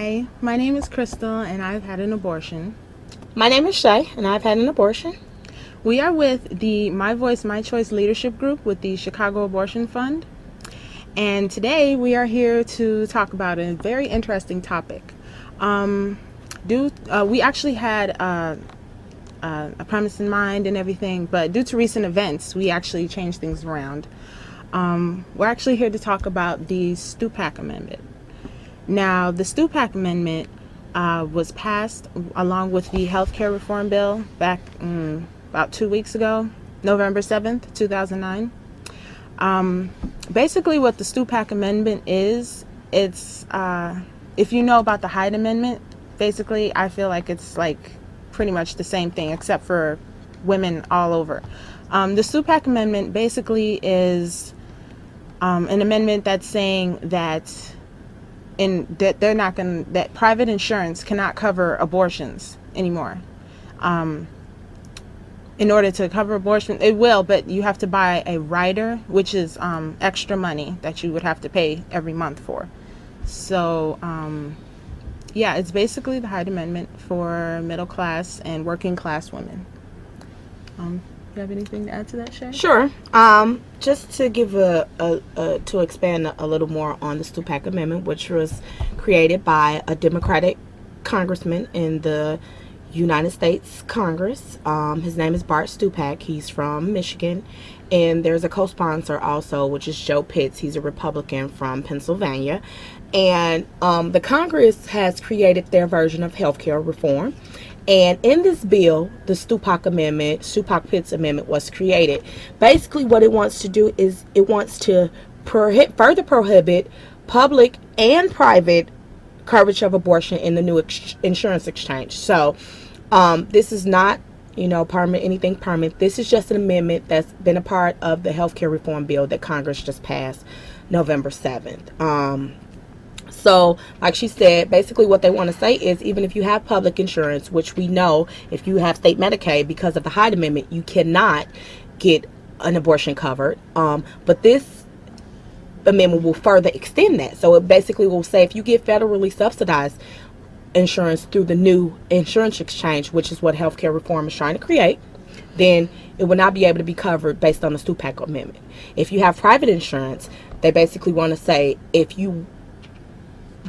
Hi, my name is Crystal and I've had an abortion. My name is Shay and I've had an abortion. We are with the My Voice, My Choice Leadership Group with the Chicago Abortion Fund. And today we are here to talk about a very interesting topic. We actually had a premise in mind and everything, but due to recent events, we actually changed things around. We're actually here to talk about the Stupak Amendment. Now, the Stupak Amendment was passed along with the healthcare reform bill back about 2 weeks ago, November 7th, 2009. Basically, what the Stupak Amendment is, it's, if you know about the Hyde Amendment, basically, I feel like it's like pretty much the same thing except for women all over. The Stupak Amendment basically is an amendment that's saying that that private insurance cannot cover abortions anymore. In order to cover abortion, it will, but you have to buy a rider, which is extra money that you would have to pay every month for. So, yeah, it's basically the Hyde Amendment for middle class and working class women. You have anything to add to that, Shay? Sure. Just to give to expand a little more on the Stupak Amendment, which was created by a Democratic congressman in the United States Congress. His name is Bart Stupak. He's from Michigan. And there's a co-sponsor also, which is Joe Pitts. He's a Republican from Pennsylvania. And the Congress has created their version of healthcare reform. And in this bill, the Stupak Amendment, Stupak Pitts Amendment was created. Basically, what it wants to do is it wants to further prohibit public and private coverage of abortion in the new insurance exchange. So this is not, permanent, anything permanent. This is just an amendment that's been a part of the healthcare reform bill that Congress just passed November 7th. So, like she said, basically what they want to say is even if you have public insurance, which we know if you have state Medicaid, because of the Hyde Amendment, you cannot get an abortion covered. But this amendment will further extend that. So it basically will say if you get federally subsidized insurance through the new insurance exchange, which is what healthcare reform is trying to create, then it will not be able to be covered based on the Stupak Amendment. If you have private insurance, they basically want to say if you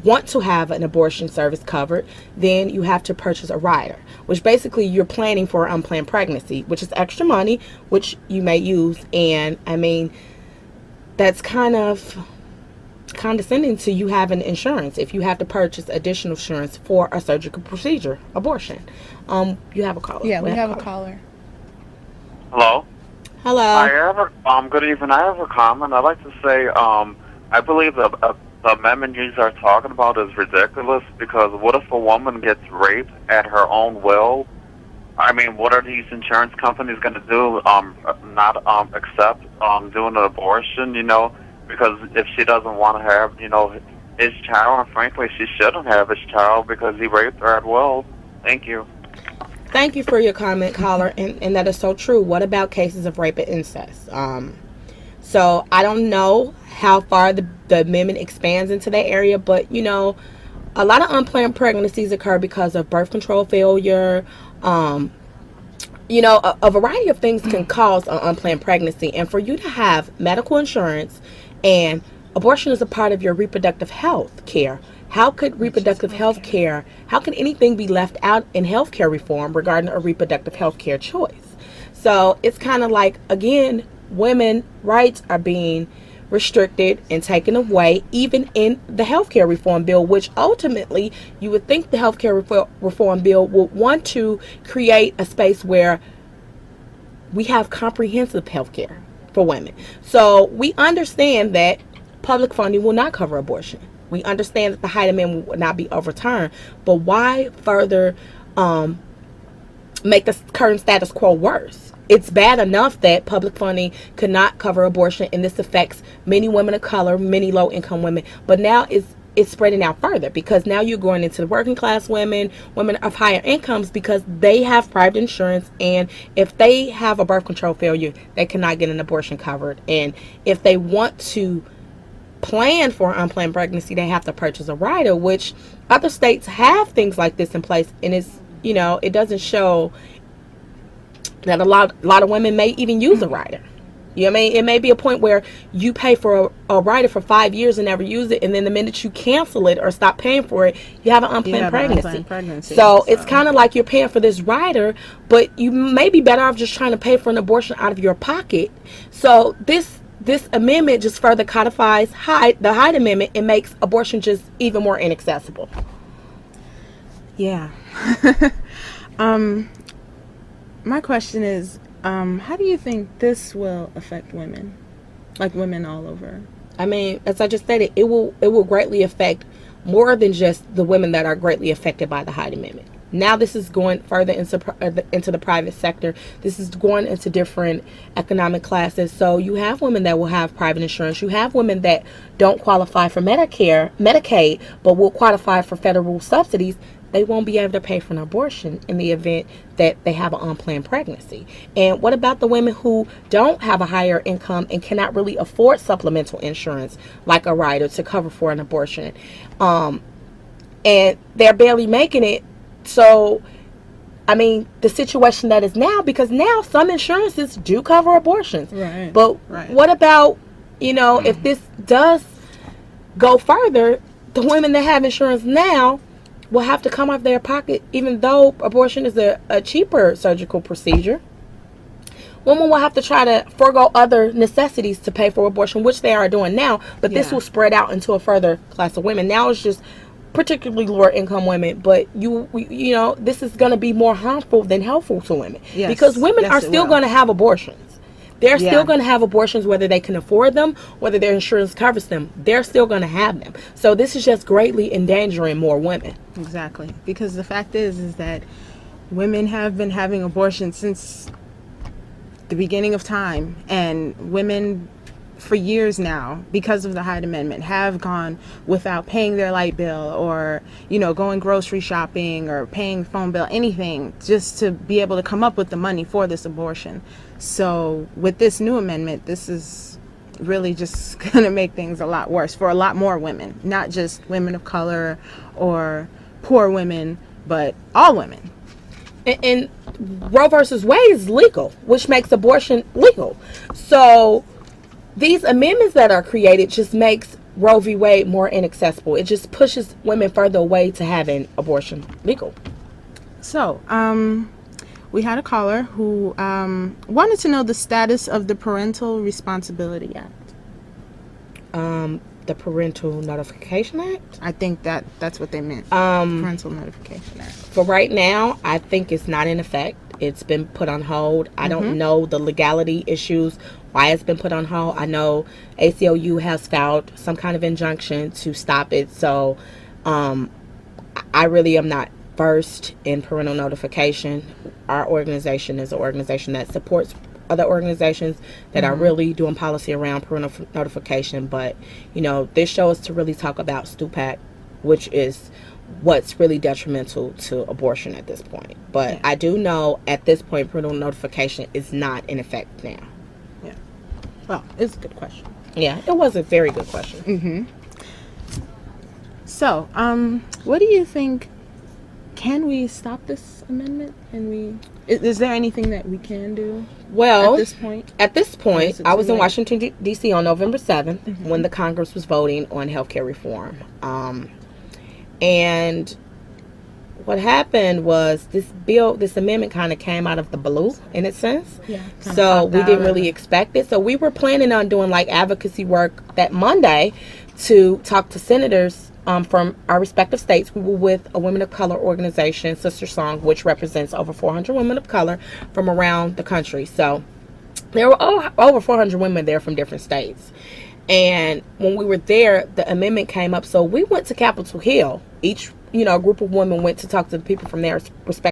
want to have an abortion service covered, then you have to purchase a rider, which basically you're planning for an unplanned pregnancy, which is extra money, which you may use. And I mean, that's kind of condescending to you having insurance if you have to purchase additional insurance for a surgical procedure, abortion. You have a caller. Yeah, we have a caller. Hello. Hello. Good evening. I have a comment. I'd like to say, I believe the amendment you are talking about is ridiculous because what if a woman gets raped at her own will? I mean, what are these insurance companies going to do? Not accept doing an abortion, because if she doesn't want to have, his child, and frankly, she shouldn't have his child because he raped her at will. Thank you. Thank you for your comment, caller, and that is so true. What about cases of rape and incest? So I don't know how far the amendment expands into that area, but a lot of unplanned pregnancies occur because of birth control failure. A variety of things can cause an unplanned pregnancy, and for you to have medical insurance and abortion is a part of your reproductive health care. How could reproductive health care, how can anything be left out in healthcare reform regarding a reproductive health care choice? So it's kind of like, again, women rights are being restricted and taken away, even in the healthcare reform bill, which ultimately you would think the healthcare reform bill would want to create a space where we have comprehensive healthcare for women. So we understand that public funding will not cover abortion. We understand that the Hyde Amendment will not be overturned, but why further make the current status quo worse? It's bad enough that public funding could not cover abortion, and this affects many women of color, many low-income women. But now it's spreading out further because now you're going into the working class women of higher incomes because they have private insurance, and if they have a birth control failure, they cannot get an abortion covered. And if they want to plan for unplanned pregnancy, they have to purchase a rider, which other states have things like this in place. And it's, it doesn't show that a lot of women may even use a rider. You know what I mean? It may be a point where you pay for a rider for 5 years and never use it, and then the minute you cancel it or stop paying for it, you have an unplanned pregnancy. So it's kind of like you're paying for this rider, but you may be better off just trying to pay for an abortion out of your pocket. So this amendment just further codifies the Hyde Amendment and makes abortion just even more inaccessible. Yeah. My question is, how do you think this will affect women, like women all over? I mean, as I just stated, it will greatly affect more than just the women that are greatly affected by the Hyde Amendment. Now this is going further into the private sector. This is going into different economic classes. So you have women that will have private insurance. You have women that don't qualify for Medicaid, but will qualify for federal subsidies. They won't be able to pay for an abortion in the event that they have an unplanned pregnancy. And what about the women who don't have a higher income and cannot really afford supplemental insurance like a rider to cover for an abortion? And they're barely making it. So, I mean, the situation that is now, because now some insurances do cover abortions. Right. But what about, if this does go further, the women that have insurance now will have to come out of their pocket, even though abortion is a cheaper surgical procedure. Women will have to try to forego other necessities to pay for abortion, which they are doing now, but this will spread out into a further class of women. Now it's just particularly lower income women, but this is going to be more harmful than helpful to women. Yes. Because women are still going to have abortions. They're still going to have abortions, whether they can afford them, whether their insurance covers them. They're still going to have them. So this is just greatly endangering more women. Exactly. Because the fact is that women have been having abortions since the beginning of time. And women, for years now, because of the Hyde Amendment, have gone without paying their light bill or, going grocery shopping or paying phone bill, anything, just to be able to come up with the money for this abortion. So with this new amendment, this is really just going to make things a lot worse for a lot more women, not just women of color or poor women, but all women. And Roe versus Wade is legal, which makes abortion legal. So these amendments that are created just makes Roe v. Wade more inaccessible. It just pushes women further away to having abortion legal. So, we had a caller who wanted to know the status of the Parental Responsibility Act. The Parental Notification Act? I think that's what they meant. Parental Notification Act. For right now, I think it's not in effect. It's been put on hold. I don't know the legality issues, why it's been put on hold. I know ACLU has filed some kind of injunction to stop it. So I really am not versed in parental notification. Our organization is an organization that supports other organizations that are really doing policy around parental notification. But, this show is to really talk about Stupak, which is what's really detrimental to abortion at this point. But I do know at this point parental notification is not in effect now. Yeah. Well, it's a good question. Yeah, it was a very good question. So, what do you think? Can we stop this amendment? Is there anything that we can do? Well, at this point, I was in Washington, D.C. on November 7th when the Congress was voting on healthcare reform. And what happened was this amendment kind of came out of the blue in a sense. Yeah. So we didn't really expect it. So we were planning on doing advocacy work that Monday to talk to senators from our respective states. We were with a women of color organization, Sister Song, which represents over 400 women of color from around the country. So there were over 400 women there from different states. And when we were there, the amendment came up. So we went to Capitol Hill. Each, group of women went to talk to the people from their respective